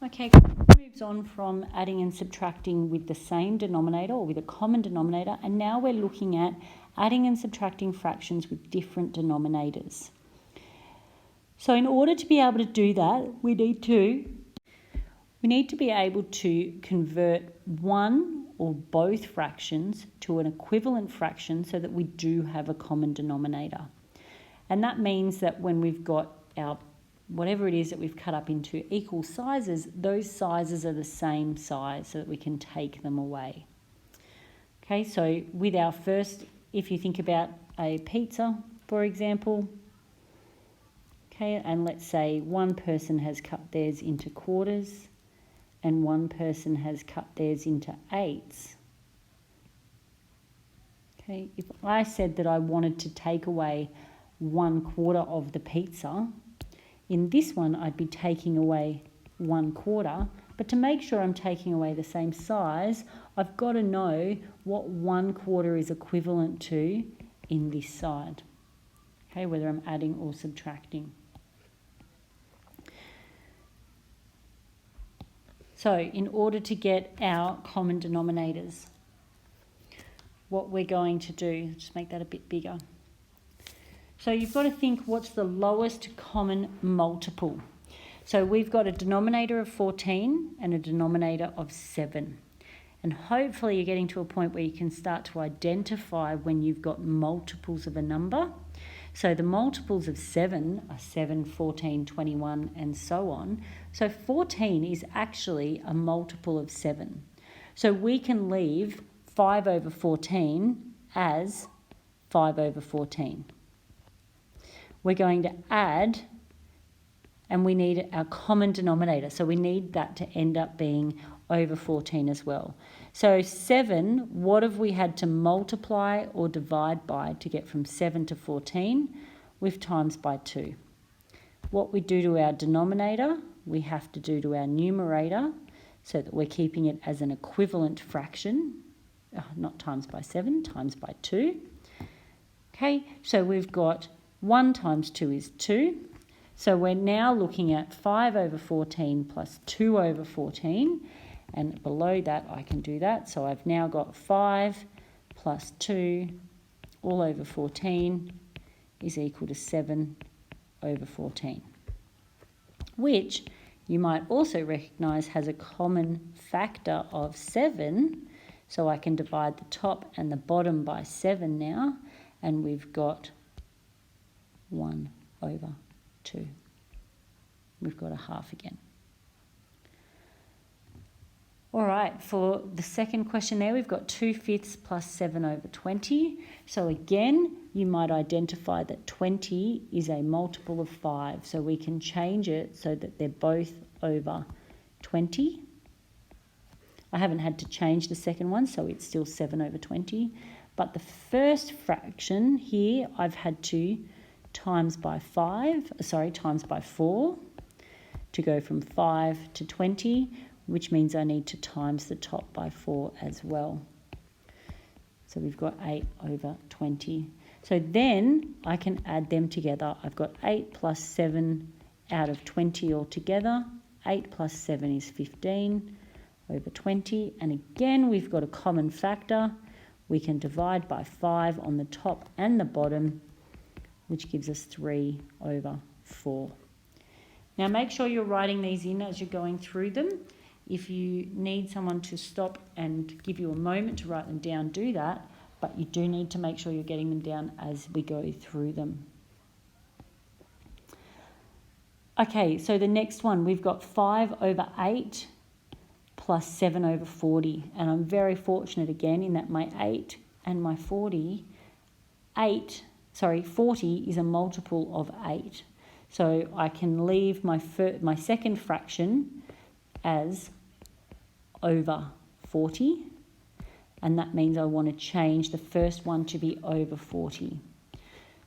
Okay, moves on from adding and subtracting with the same denominator or with a common denominator, and now we're looking at adding and subtracting fractions with different denominators. So in order to be able to do that, we need to be able to convert one or both fractions to an equivalent fraction so that we do have a common denominator. And that means that when we've got our whatever it is that we've cut up into equal sizes, those sizes are the same size so that we can take them away. Okay, so with our first, if you think about a pizza, for example, okay, and let's say one person has cut theirs into quarters and one person has cut theirs into eighths. Okay, if I said that I wanted to take away 1/4 of the pizza, in this one I'd be taking away 1/4, but to make sure I'm taking away the same size, I've got to know what 1/4 is equivalent to in this side, okay, whether I'm adding or subtracting. So in order to get our common denominators, what we're going to do, just make that a bit bigger. So you've got to think, what's the lowest common multiple? So we've got a denominator of 14 and a denominator of 7. And hopefully you're getting to a point where you can start to identify when you've got multiples of a number. So the multiples of 7 are 7, 14, 21, and so on. So 14 is actually a multiple of 7. So we can leave 5 over 14 as 5 over 14. We're going to add, and we need our common denominator. So we need that to end up being over 14 as well. So 7, what have we had to multiply or divide by to get from 7 to 14? We've times by 2. What we do to our denominator, we have to do to our numerator so that we're keeping it as an equivalent fraction, not times by 7, times by 2. Okay, so we've got 1 times 2 is 2. So we're now looking at 5 over 14 plus 2 over 14. And below that, I can do that. So I've now got 5 plus 2 all over 14 is equal to 7 over 14, which you might also recognise has a common factor of 7. So I can divide the top and the bottom by 7 now, and we've got 1 over 2. We've got a half again. All right, for the second question there, we've got 2/5 plus 7 over 20. So again, you might identify that 20 is a multiple of 5. So we can change it so that they're both over 20. I haven't had to change the second one, so it's still 7 over 20. But the first fraction here, I've had to times by 4 to go from 5 to 20, which means I need to times the top by 4 as well. So we've got 8 over 20. So then I can add them together. I've got 8 plus 7 out of 20 altogether. 8 plus 7 is 15 over 20. And again, we've got a common factor. We can divide by 5 on the top and the bottom, which gives us 3 over 4. Now make sure you're writing these in as you're going through them. If you need someone to stop and give you a moment to write them down, do that. But you do need to make sure you're getting them down as we go through them. Okay, so the next one, we've got 5 over 8 plus 7 over 40. And I'm very fortunate again in that my 8 and my 40 is a multiple of 8. So I can leave my second fraction as over 40, and that means I want to change the first one to be over 40.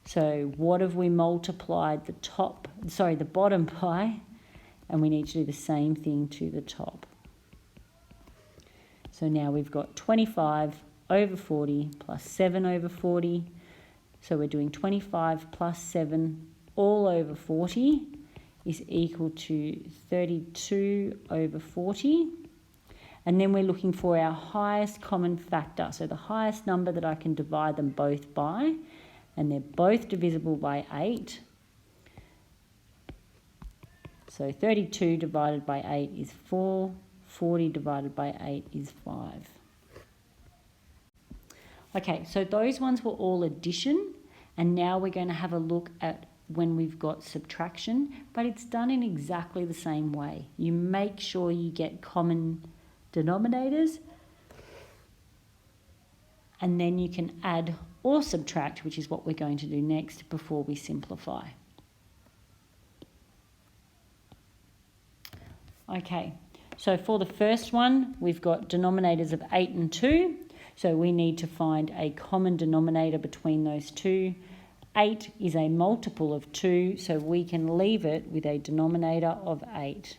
So what have we multiplied the bottom by? And we need to do the same thing to the top. So now we've got 25 over 40 plus 7 over 40. So we're doing 25 plus 7 all over 40 is equal to 32 over 40. And then we're looking for our highest common factor, so the highest number that I can divide them both by, and they're both divisible by 8. So 32 divided by 8 is 4, 40 divided by 8 is 5. Okay, so those ones were all addition, and now we're going to have a look at when we've got subtraction, but it's done in exactly the same way. You make sure you get common denominators, and then you can add or subtract, which is what we're going to do next before we simplify. Okay, so for the first one, we've got denominators of 8 and 2, so we need to find a common denominator between those two. 8 is a multiple of 2, so we can leave it with a denominator of 8.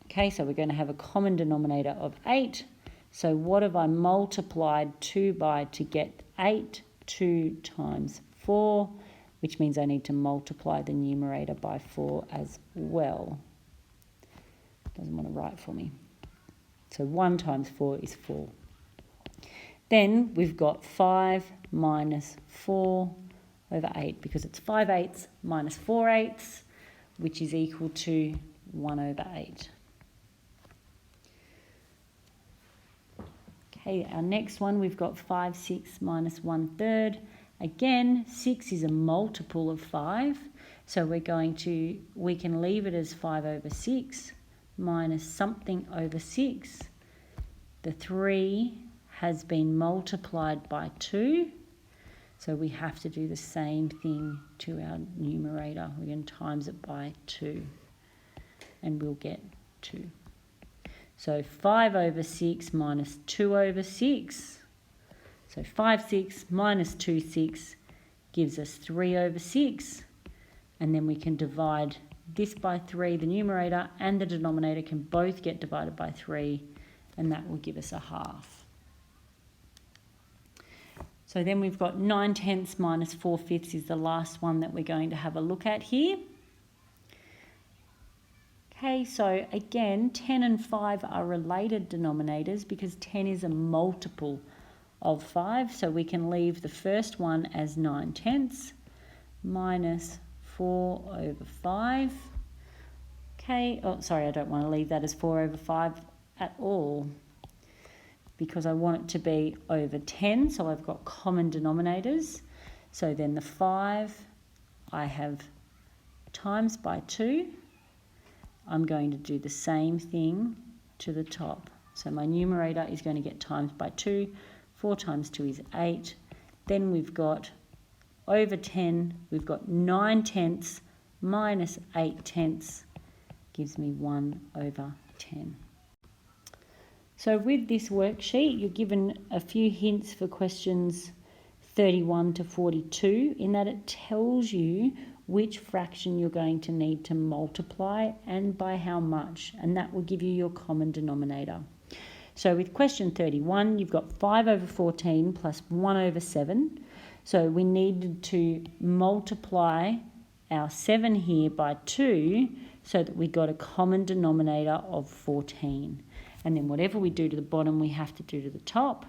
Okay, so we're going to have a common denominator of 8. So what have I multiplied 2 by to get 8? 2 times 4, which means I need to multiply the numerator by 4 as well. Doesn't want to write for me. So 1 times 4 is 4. Then we've got 5 minus 4 over 8, because it's 5/8 minus 4/8, which is equal to 1 over 8. Okay, our next one, we've got 5/6 minus 1/3. Again, 6 is a multiple of 5, so we can leave it as 5 over 6 minus something over 6. The 3 has been multiplied by 2, so we have to do the same thing to our numerator. We're going to times it by 2, and we'll get 2. So 5 over 6 minus 2 over 6. So 5/6 minus 2/6 gives us 3 over 6. And then we can divide this by 3. The numerator and the denominator can both get divided by 3, and that will give us a half. So then we've got 9/10 minus 4/5 is the last one that we're going to have a look at here. Okay, so again, 10 and 5 are related denominators because 10 is a multiple of 5. So we can leave the first one as 9/10 minus 4 over 5. Okay, oh, sorry, I don't want to leave that as 4 over 5 at all because I want it to be over 10. So I've got common denominators. So then the 5 I have times by 2. I'm going to do the same thing to the top. So my numerator is going to get times by 2. 4 times 2 is 8. Then we've got over 10. We've got 9/10 minus 8/10 gives me 1 over 10. So with this worksheet, you're given a few hints for questions 31 to 42 in that it tells you which fraction you're going to need to multiply and by how much, and that will give you your common denominator. So with question 31, you've got 5 over 14 plus 1 over 7. So we needed to multiply our 7 here by 2 so that we got a common denominator of 14. And then whatever we do to the bottom, we have to do to the top.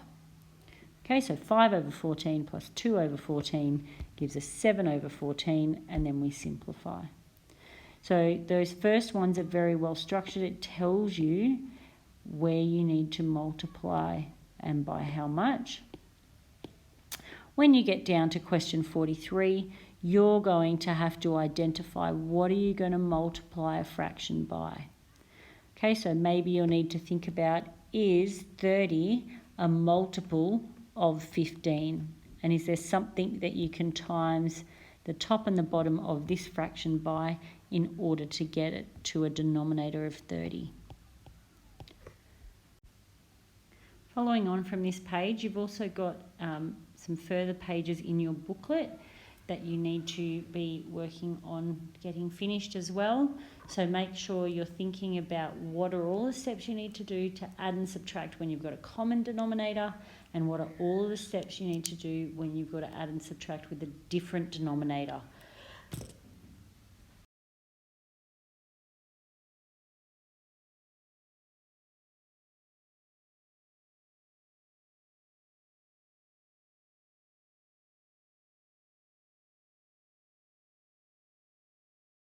Okay, so 5 over 14 plus 2 over 14 gives us 7 over 14, and then we simplify. So those first ones are very well structured. It tells you where you need to multiply and by how much. When you get down to question 43, you're going to have to identify what are you going to multiply a fraction by. Okay, so maybe you'll need to think about, is 30 a multiple of 15? And is there something that you can times the top and the bottom of this fraction by in order to get it to a denominator of 30? Following on from this page, you've also got some further pages in your booklet that you need to be working on getting finished as well. So make sure you're thinking about what are all the steps you need to do to add and subtract when you've got a common denominator, and what are all the steps you need to do when you've got to add and subtract with a different denominator.